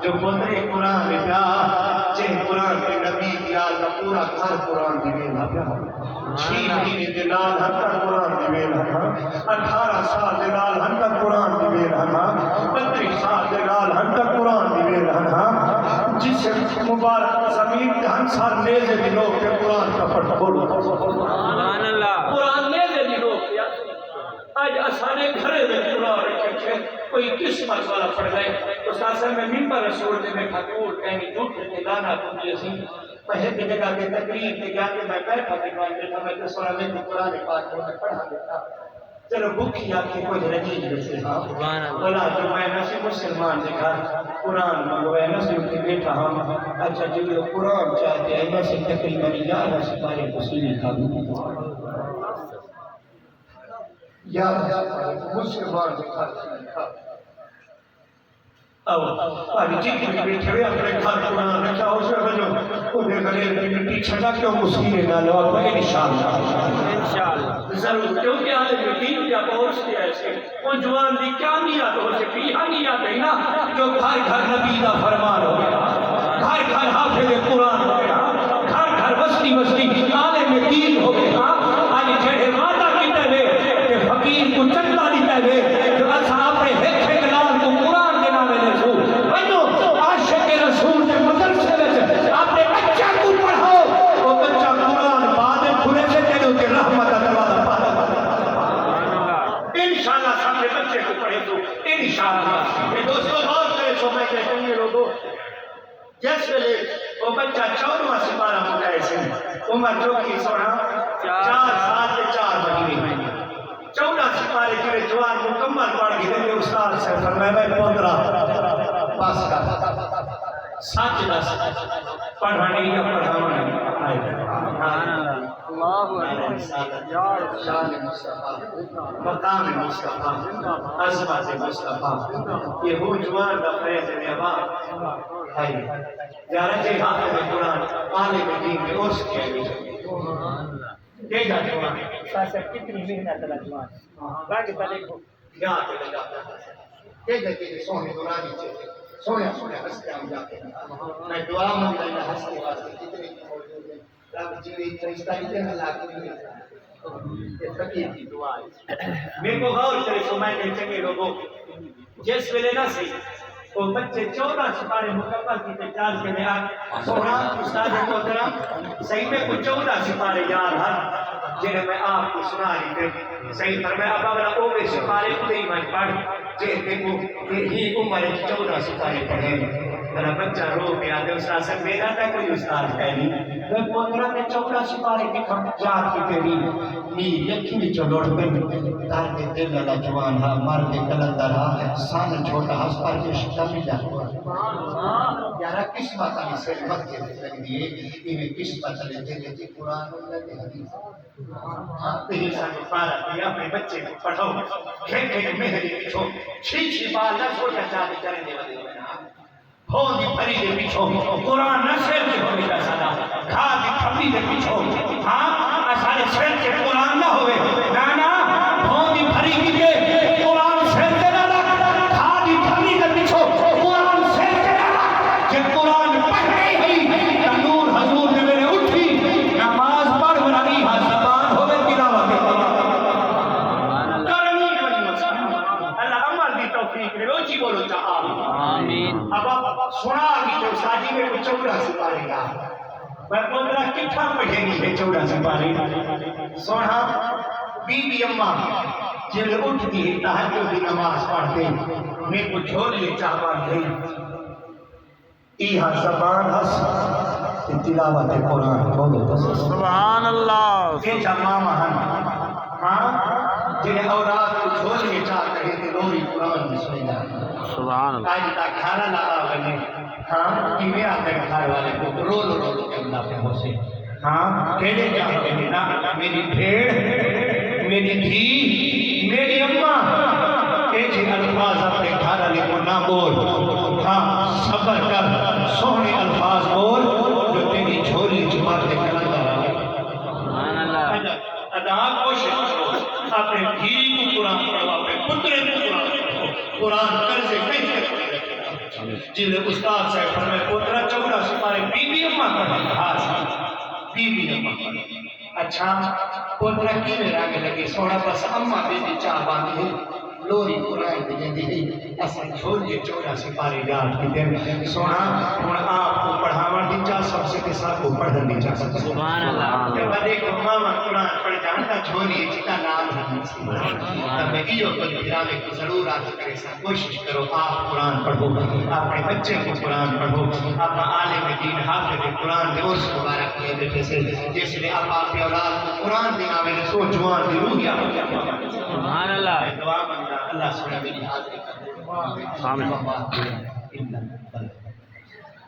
جو پترے قرآن پیا جن قرآن کے نبی دیا کا پورا گھر قرآن دی ویلا پیا 6 مہینے دے نال ہر قرآن دی ویلا 18 سال دے نال ہر قرآن دی ویلا 35 سال دے نال ہر قرآن دی ویلا جس مبارک زمین کے ہنسار نیزے بھی لوگ کے قرآن کا پڑھ بولو سبحان اللہ قرآن نیزے بھی لوگ کیا آج آسانے گھرے میں قرآن رکھے چھے کوئی قسمت والا پڑھ گئے تو ساسے میں ممبر رسول دے میں کھتور کہیں جھوٹ کے لانا تھی اسی پہلے کی جگہ کے تقریر کے گیا کہ میں بیٹھا دیکھوان دیتا میں تو سورہ میں قرآن پاک میں پڑھا دیتا چلو بھوکی آپ کی کوئی رجیج جیسے بولا جو میں نسی مسلمان دیکھا قرآن منگوئے نسی کے بیٹھا ہم اچھا جو قرآن چاہتے ہیں نسی تقریباً یا نسی پارے مسلمی کھا یا مسلمان دیکھا پاری جیتی بھی بیٹھے ہوئے اپنے گھر قرآن رکھا ہو سے بجو انہیں گھرے مٹی چھٹا کیوں مسلمیں نہ لو اپنے انشاءاللہ ضرور کیونکہ آلے میں دین کیا پہنچتے ایسے ان جوان دی کیا نیت ہو سے پیہا نیت ہے نا جو گھر گھر نبی دا فرمان ہو گیا گھر گھر حافظ قرآن ہو گیا گھر گھر بستی بستی آلے میں دین ہو گیا آج جڑے ماتا کی تلے کہ فقیر کو چندہ دی تلے جو ایسا اپنے ہیک ہیک لال کو قرآن دینا میں رسول بنو عاشق رسول سے مدرسے میں اپنے بچہ کو پڑھاؤ وہ بچہ قرآن بعد کھلے سے تیرے کے رحمت اللہ پاتا انشاءاللہ سامنے بچے کو پڑھے تو انشاءاللہ یہ دوستو غور کرے سو میں کہتے ہیں لوگوں جس ویلے وہ بچہ 14واں سپارہ ہوتا ہے سے عمر جو کی سونا 4 سال کے 4 مہینے 14 سپارے کے جوان مکمل پڑھ گئے تھے استاد سے فرمایا میں 15 پاس کا سچ دس پڑھانے یا پڑھانے اللہ شان مصطفیٰ مقام مصطفیٰ عظمت مصطفیٰ یہ ہو جوان دا فیض نعمت ہے یارہ جی حافظ قرآن آلے میں دین میں عرص کیا گئی دے جا جوان ساسا کتنی محنت اللہ جوان باقی پہلے کو یاد لے جاتا دے جا کہ سونے دورانی چاہتے سونے ہستے ہم جاتے ہیں میں دعا مند اللہ ہستے واسطے کتنے کی موجود ہیں رب جیوی فرشتہ ہی دیں اللہ کی نہیں یہ فقیر کی دعا ہے میرے کو غور کرے سو میں نے چنگے لوگوں جس ویلے نہ سی وہ بچے 14 سپارے مکمل کی تجال کے میں سونا استاد محترم صحیح میں کو 14 سپارے یاد ہیں جنہیں میں آپ کو سنا رہی تھی صحیح پر میں اب اگر اوے سپارے کو ہی میں پڑھ جہتے کو یہی عمر 14 سپارے پڑھیں میرا بچہ رو گیا دے استاد سے میرا تھا کوئی استاد ہے نہیں میں 15 میں 14 سپارے کی جات کی تیری نیل یقینی چلوڑ میں دار کے دل اللہ جوان ہاں مر کے کلندر ہاں سان چھوٹا ہاں پر کے شکل مل جاتا یارا کس بات آنی سے وقت کے لگ دیئے انہیں کس بات لے دے کہ قرآن اللہ کے حدیث ہاں تیری ساتھ پارا دیا اپنے بچے کو پڑھو کھیل کھیل مہری پچھو چھی بار نہ چھوٹا چاہتے کریں دے ودے ہون دی پری دے پیچھو قرآن نہ سیر کے ہوئے کا صدا کھا دی کھپی دے پیچھو ہاں اسارے سیر کے قرآن نہ ہوئے نانا ہون دی پری کی دے قرآن سیر کے نہ لگ کھا دی کھپی دے پیچھو قرآن سیر کے نہ لگ کہ قرآن پڑھ گئی ہے نور حضور نے میرے اٹھی نماز پڑھ ورنی ہاں زبان ہوئے تلاوت کرنی اللہ عمل دی توفیق نے روچی بولو چاہا آمین اب سنا کی جو ساجی میں کچھ 14 سپارے گا میں 15 کٹھا پڑھے نہیں ہے 14 سپارے سونا بی بی اممہ جل اٹھتی ہے تحجد کی نماز پڑھتے میں کو جھول لے چاہوا گئی ایہا زبان ہس تلاوت قرآن بولو سبحان اللہ یہ جمع مہن ہاں جنہیں اولاد کو جھول لے چاہ کہے کہ لوری قرآن بسم اللہ سبحان اللہ آج تک کھانا لگا بنے ہاں کہ میرا تک کھائے والے کو رو کے اللہ پہ ہو سے ہاں کہنے جاتے ہیں نا میری بھیڑ میری دھی میری اممہ ایچے الفاظ اپنے گھر والے کو نہ بول ہاں صبر کر سونے الفاظ بول جو تیری جھولی جمار دے کلندر آئے سبحان اللہ ادا کوشش کرو اپنے دھی کو قرآن پڑھو اپنے پترے کو قرآن قرآن قرضے کہیں جلے استاد صاحب فرمائے پوترا 14 سپارے بی بی اماں پڑھے ہاں بی بی اماں پڑھے اچھا پوترا کی میں راگے لگے سوڑا بس اماں بی بی چاہ باندھی ہے لوری قرآن دی جندی ہے اصل چھوڑیے 14 سپارے یاد کی دیں سونا ہن آپ کو پڑھاون دی چاہ سب سے کے ساتھ کو پڑھن دی چاہ سبحان اللہ جب دیکھو ماما قرآن پڑھ جانتا چھوڑیے جتا نام ہے تب میں ایو کو گرانے کو ضرور آج کرے سا کوشش کرو آپ قرآن پڑھو اپنے بچے کو قرآن پڑھو اپنا عالم دین حافظ قرآن دے اس مبارک کیے بیٹھے سے جس نے آپ کی اولاد کو قرآن دینا میں نے سو جوان دی روحیا سبحان اللہ دعا منگا اللہ سبحانہ میری حاضری کر دے آمین